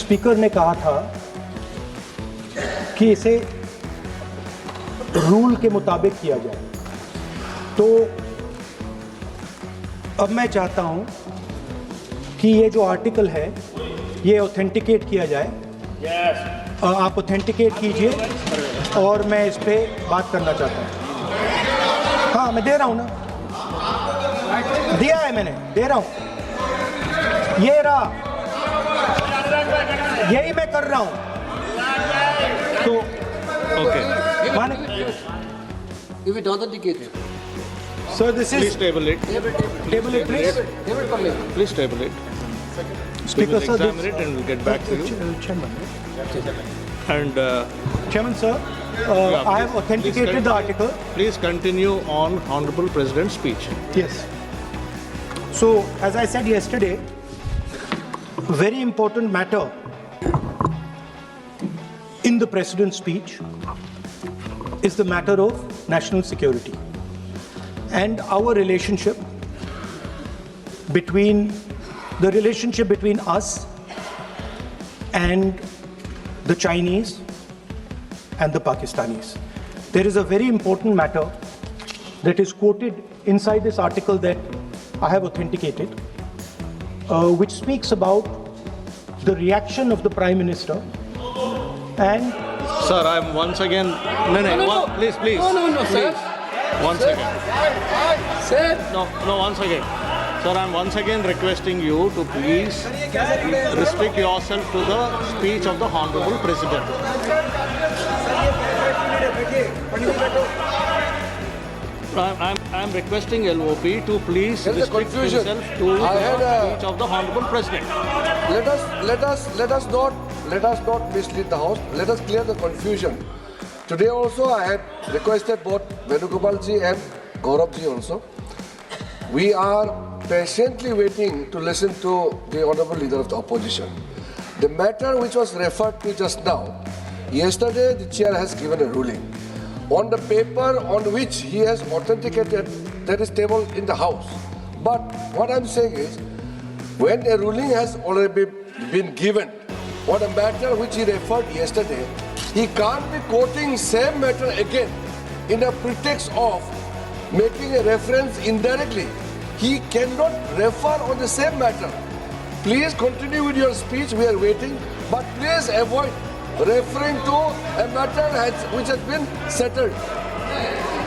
Speaker ने कहा था कि इसे रूल के मुताबिक किया जाए, तो अब मैं चाहता हूं कि ये जो आर्टिकल है ये ऑथेंटिकेट किया जाए। आप ऑथेंटिकेट कीजिए और मैं इस पे बात करना चाहता हूं। हाँ, मैं दे रहा हूं ना, दिया है मैंने, दे रहा हूं, ये रहा, यही मैं कर रहा हूं। तो Okay. Give it authenticated. Sir this Please is table it. Table it please. Please table it. We speaker will sir, examine it and we'll get back to you. And Chairman sir, I have authenticated the article. please continue on Honorable President's speech. Yes. So, as I said yesterday, very important matter in the President's speech is the matter of national security and our relationship between us and the Chinese and the Pakistanis. There is a very important matter that is quoted inside this article that I have authenticated, which speaks about the reaction of the Prime Minister and Sir, I'm once again. No, please. No, sir. Once again. Sir. No, once again. Sir, I'm once again requesting you to please restrict yourself to the speech of the Honorable President. I'm requesting LOP to please There is a restrict confusion. himself to I had the a- speech of the Honorable President. Let us not mislead the House. Let us clear the confusion. Today also I had requested both Venugopalji and Gauravji also. We are patiently waiting to listen to the Honorable Leader of the Opposition. The matter which was referred to just now, yesterday the Chair has given a ruling. On the paper on which he has authenticated, that is tabled in the House. But what I'm saying is, when a ruling has already been given on a matter which he referred yesterday, he can't be quoting same matter again in a pretext of making a reference indirectly. He cannot refer on the same matter. Please continue with your speech, we are waiting, but please avoid referring to a matter which has been settled.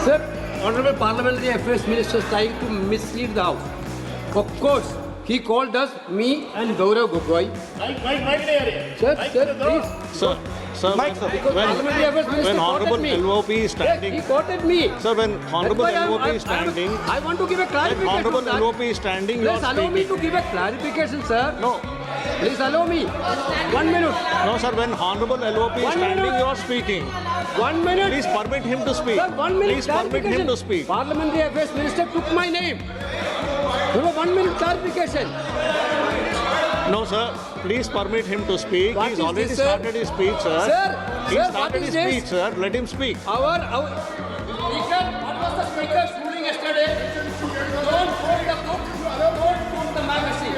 Sir, Honorable Parliamentary Affairs Minister is trying to mislead the House. Of course, he called us, me and Gaurav Gogoi. Sir, please. Sir, Parliamentary Affairs Minister when Honorable quoted me. LOP is Yes, standing, he quoted me. sir, when Honorable That's why LOP is standing, I want to give a when clarification. Honorable sir. LOP is standing, you Please are allow me speaking. to give a clarification, sir. No, Please allow me. 1 minute. no, sir. When Honorable LOP is One standing, minute. you are speaking. 1 minute. Please permit him to speak. Sir, 1 minute Please permit him clarification. to speak. Parliamentary Affairs Minister took my name. You know, 1 minute clarification. No, sir. Please permit him to speak. What He's is already this, sir? started his speech, sir. Sir, He sir, what started is his this? speech, sir. Let him speak. Speaker, what was the speaker's ruling yesterday? Don't quote the book, don't quote the magazine.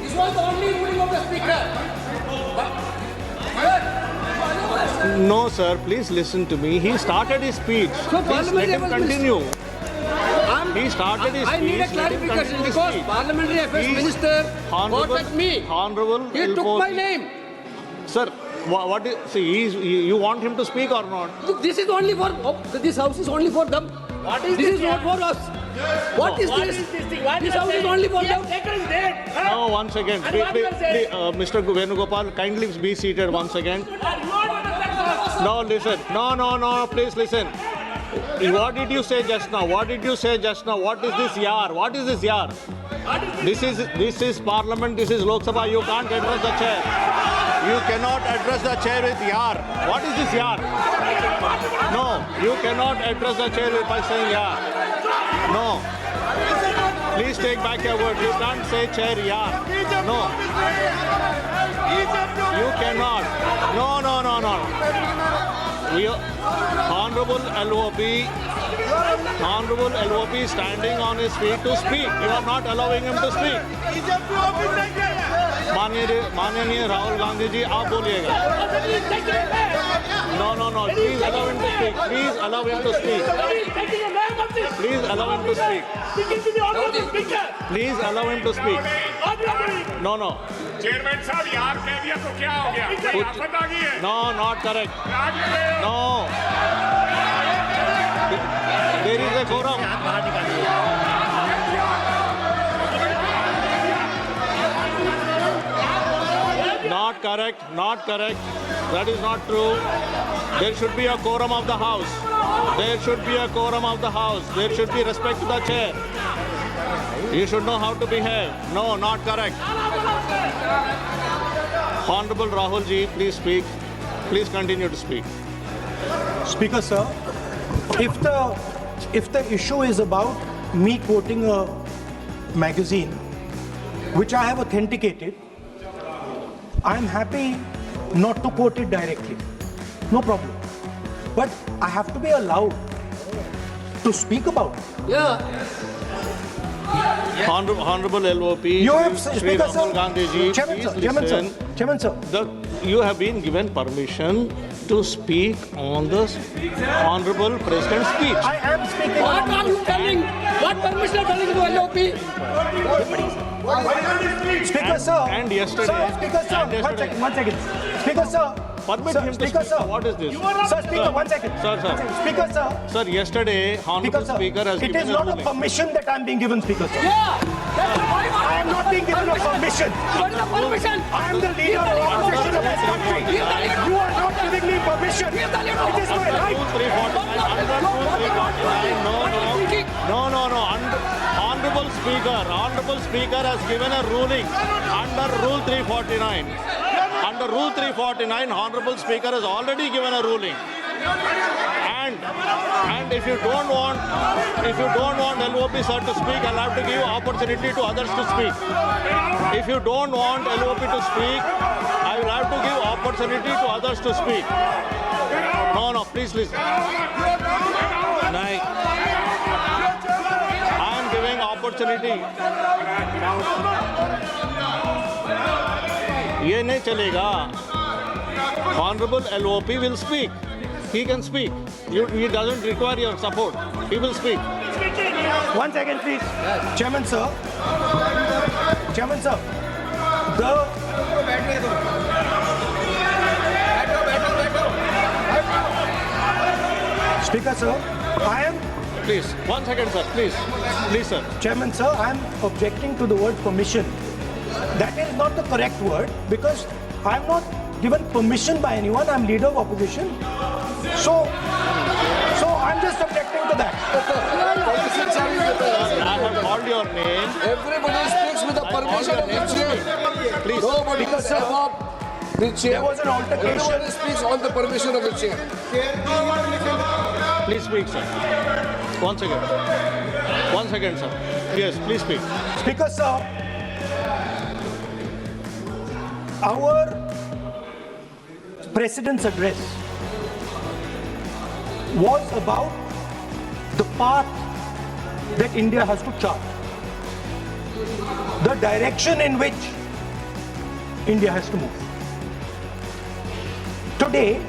This was the only ruling of the speaker. No, sir. Please listen to me. He started his speech. So Please let Parliamentary him Affairs continue. I'm- He started his I need a speech. Let him clarification continue his because speech. Parliamentary Affairs He's Minister Honorable, quoted me. Honorable. He took LOP. my name. Sir, what is, see, you want him to speak or not? Look, this is only for, this house is only for them. What is This this is not for us. What is What this? is this thing? What This you are house is saying? only for He them. has taken his date. Huh? No, once again. And what you are saying? Mr. Venugopal, kindly be seated once again. You are not understanding. No, listen. No, please listen. What did you say just now? What did you say just now? What is this yar? What is this yar? This is Parliament. This is Lok Sabha. You can't address the chair. You cannot address the chair with yar. What is this yar? No, you cannot address the chair by saying yar. No. Please take back your word. You can't say chair yar. No. You cannot. No. Honorable LOP standing on his feet to speak. You are not allowing him to speak. माननीय माननीय राहुल गांधी जी, आप बोलिएगा. Taking a name. No. Please allow him to speak. Please allow him to speak. Somebody is taking a name of this. Please allow him to speak. Speaking to the honorable speaker. Please allow him to speak. Honorable. No. Chairman साहब यार कह दिया तो क्या हो गया? कोई आफत आ गई है? No, not correct. राज में गए हो? No. There is a quorum. Not correct. That is not true. There should be a quorum of the house. There should be a quorum of the house. There should be respect to the chair. You should know how to behave. No, not correct. Honorable Rahul ji, please speak. Please continue to speak. Speaker, sir, if the issue is about me quoting a magazine, which I have authenticated, I'm happy not to quote it directly. No problem. But I have to be allowed to speak about it. Yeah. Honorable LOP, You have, Shri Speaker, Rahul sir. Gandhi ji, Chairman, sir. please Chairman, sir. listen. Chairman, sir. You have been given permission to speak on the Honorable President's speech. I am speaking. What are you telling? What permission are telling to LOP? Speaker, sir. and yesterday- Sir, Speaker, sir. and yesterday- One second. Speaker, sir. Permit Sir, him to Speaker, speak. sir. What is this? Sir, Speaker, 1 second. Sir. Speaker, sir. Sir, yesterday, Honorable Speaker, Speaker sir. has It is given a not a ruling. permission that I'm being given, Speaker, sir. Yeah. I am not being given a permission. What is the permission? I am the leader of the opposition of this country. You are not giving me permission. It is my right. 349, under 349. No. Honorable Speaker has given a ruling under Rule 349. Under Rule 349, Honorable Speaker has already given a ruling. And if you don't want LOP sir to speak, I'll have to give opportunity to others to speak. If you don't want LOP to speak, I will have to give opportunity to others to speak. No, please listen. I am giving opportunity. ये नहीं चलेगा. Honorable LOP will speak. He can speak. He doesn't require your support. He will speak. 1 second, please. Chairman, sir. Speaker, sir. I am, Please, 1 second, sir. Please, sir. Chairman, sir, I am objecting to the word permission. That is not the correct word because I am not given permission by anyone. I am leader of opposition. So I'm just objecting to that. Permission service with the- I have called your name. Everybody speaks with the permission of the chair. Please. Nobody can Because, sir, above the chair. there was an altercation. Everybody speaks on the permission of the chair. Please speak, sir. 1 second. 1 second, sir. Yes, please speak. Speaker, sir, our President's address was about the path that India has to chart, the direction in which India has to move. Today,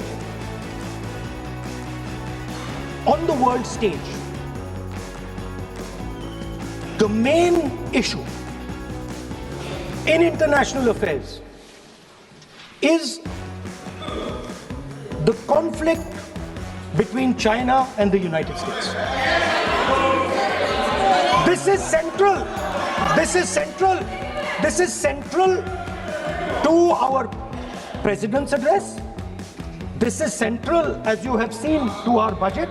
on the world stage, the main issue in international affairs is the conflict between China and the United States. This is central. This is central. This is central to our President's address. This is central, as you have seen, to our budget.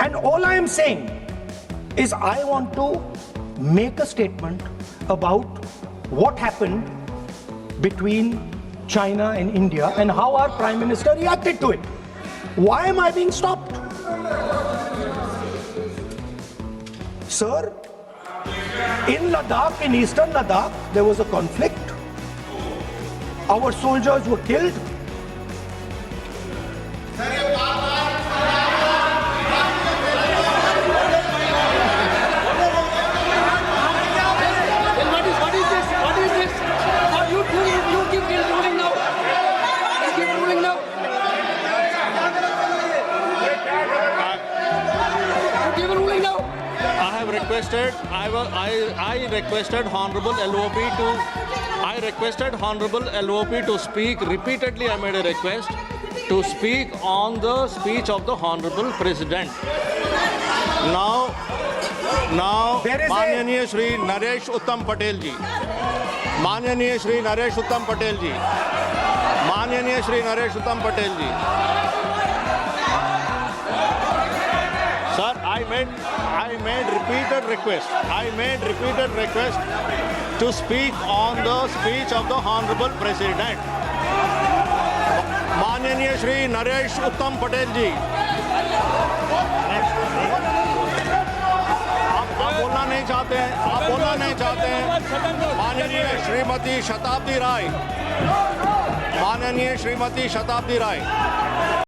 And all I am saying is I want to make a statement about what happened between China and India and how our Prime Minister reacted to it. Why am I being stopped? Sir, in Ladakh, in eastern Ladakh, there was a conflict. Our soldiers were killed. Then what is this? What is this? requested Honorable LOP to speak repeatedly. I made a request to speak on the speech of the Honorable President. Now, There is a- माननीय श्री नरेश उत्तम पटेल जी, माननीय श्री नरेश उत्तम पटेल जी, माननीय श्री नरेश उत्तम पटेल जी. Sir, I made repeated request. I made repeated request to speak on the speech of the Honorable President. माननीय श्री नरेश उत्तम पटेल जी, आप बोलना नहीं चाहते हैं, आप बोलना नहीं चाहते हैं. माननीय श्रीमती शताब्दी राय, माननीय श्रीमती शताब्दी राय.